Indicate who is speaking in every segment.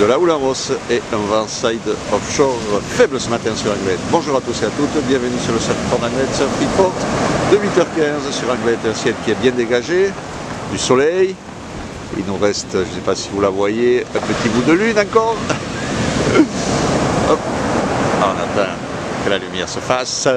Speaker 1: de la houle en Ross et un vent side offshore faible ce matin sur Anglet. Bonjour à tous et à toutes, bienvenue sur le surfport d'Anglet, Surf Report de 8h15 sur Anglet, un ciel qui est bien dégagé, du soleil. Il nous reste, je ne sais pas si vous la voyez, un petit bout de lune encore. Hop. On attend que la lumière se fasse.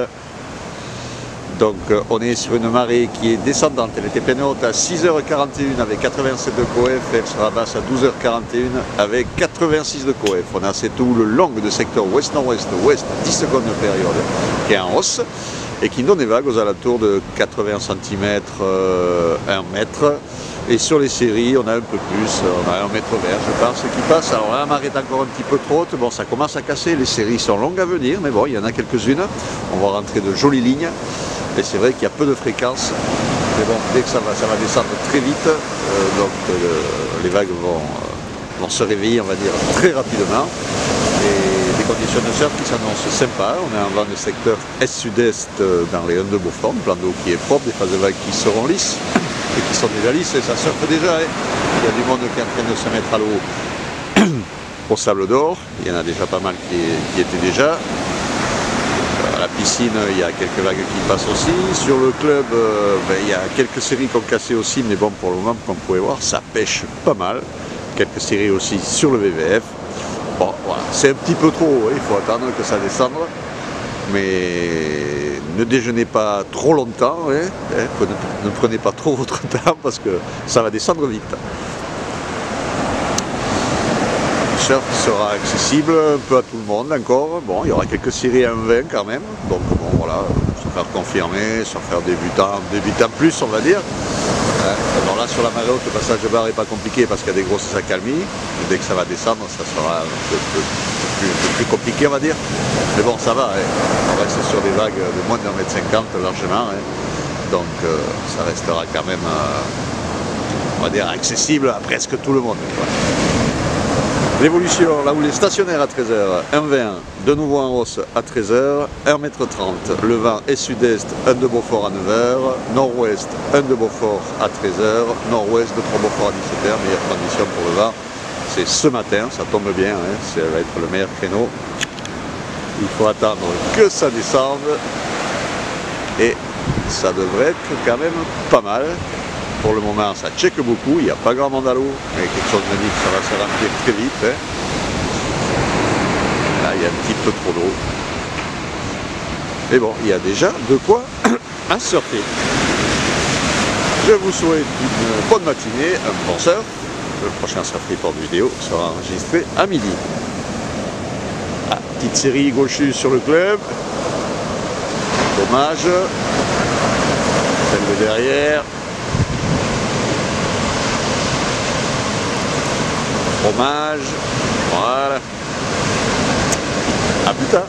Speaker 1: Donc on est sur une marée qui est descendante, elle était pleine haute à 6h41 avec 87 de coef, elle sera basse à 12h41 avec 86 de coef. On a cette houle longue de secteur ouest-nord-ouest, ouest 10 secondes de période qui est en hausse et qui donne des vagues aux alentours de 80 cm, 1 mètre. Et sur les séries, on a un peu plus, on a 1 mètre vert, je pense, qui passe. Alors la marée est encore un petit peu trop haute, bon ça commence à casser, les séries sont longues à venir, mais bon, il y en a quelques-unes. On va rentrer de jolies lignes. Et c'est vrai qu'il y a peu de fréquences, mais bon, dès que ça va descendre très vite, les vagues vont se réveiller, on va dire, très rapidement. Et des conditions de surf qui s'annoncent sympas. On est en vent de secteur est-sud-est dans les 1 de Beaufort, un plan d'eau qui est propre, des phases de vagues qui seront lisses, et qui sont déjà lisses, et ça surfe déjà. Hein. Il y a du monde qui est en train de se mettre à l'eau au Sable d'Or, il y en a déjà pas mal qui étaient déjà. À la piscine, il y a quelques vagues qui passent aussi. Sur le club, il y a quelques séries qui ont cassé aussi, mais bon, pour le moment, comme vous pouvez voir, ça pêche pas mal. Quelques séries aussi sur le VVF. Bon, voilà, c'est un petit peu trop haut, il faut attendre que ça descende. Mais ne déjeunez pas trop longtemps, hein, ne prenez pas trop votre temps parce que ça va descendre vite. Le surf sera accessible un peu à tout le monde encore. Bon, il y aura quelques séries à 1,20 quand même. Donc bon, voilà, surfeur confirmé, surfeur débutant plus, on va dire. Alors là, sur la marée haute, le passage de barre n'est pas compliqué parce qu'il y a des grosses accalmies. Dès que ça va descendre, ça sera un peu plus compliqué, on va dire. Mais bon, ça va. Hein. On reste sur des vagues de moins de 1,50 m largement. Hein. Donc ça restera quand même, on va dire, accessible à presque tout le monde. Quoi. L'évolution, la houle est stationnaire à 13h, 1,20, de nouveau en hausse à 13h, 1,30 m. Le vent est sud-est, 1 de Beaufort à 9h, nord-ouest, 1 de Beaufort à 13h, nord-ouest de 3 Beaufort à 17h. Meilleure condition pour le vent, c'est ce matin, ça tombe bien, hein, ça va être le meilleur créneau. Il faut attendre que ça descende et ça devrait être quand même pas mal. Pour le moment, ça check beaucoup, il n'y a pas grand monde à l'eau, mais quelque chose me dit que ça va se remplir très vite. Hein. Là, il y a un petit peu trop d'eau. Mais bon, il y a déjà de quoi à surfer. Je vous souhaite une bonne matinée, un bon surf. Le prochain surf report vidéo sera enregistré à midi. Ah, petite série gauchue sur le club. Dommage. Celle de derrière. Fromage, voilà. À plus tard.